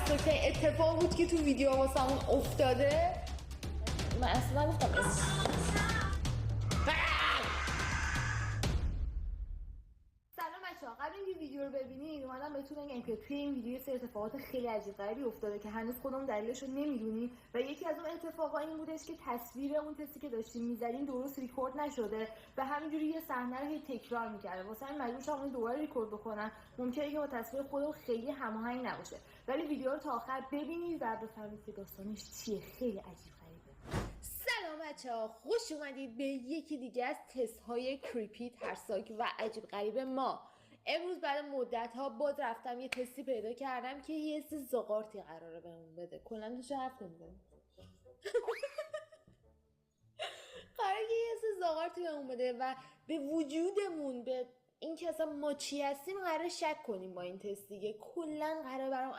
که اتفاق بود که تو ویدیو واسمون افتاده. من اصلا نگفتم سلام بچه‌ها، قبل اینکه ویدیو رو ببینید اومدم بهتون بگم که توی این ویدیو سه اتفاقات خیلی عجیب غریبی افتاده که هنوز خودمون دلیلش رو نمیدونیم و یکی از اون اتفاقا این بودش که تصویر اون تستی که داشتیم می‌زدیم درست ریکورد نشده و همینجوری یه صحنه رو تکرار می‌کرده. واسه همین مجبور شدم اون دوباره ریکورد بکنم. ممکنه که با تصویر خودمون خیلی هماهنگ نباشه، ولی ویدیو رو تا آخر ببینید و بفهمید که داستانش چیه. خیلی عجیب غریبه. سلام بچه‌ها، خوش اومدید به یکی دیگه از تست های کریپی، ترسناک و عجیب غریب ما. امروز بعد مدت ها باز رفتم یه تستی پیدا کردم که یه حس زغارتی قراره بهمون بده. کلا توش حرف نمیزنم. قراره یه حس زغارتی بهمون بده و به وجودمون، به این که اصلا ما چی هستیم قراره شک کنیم با این تست دیگه. کلا قراره برام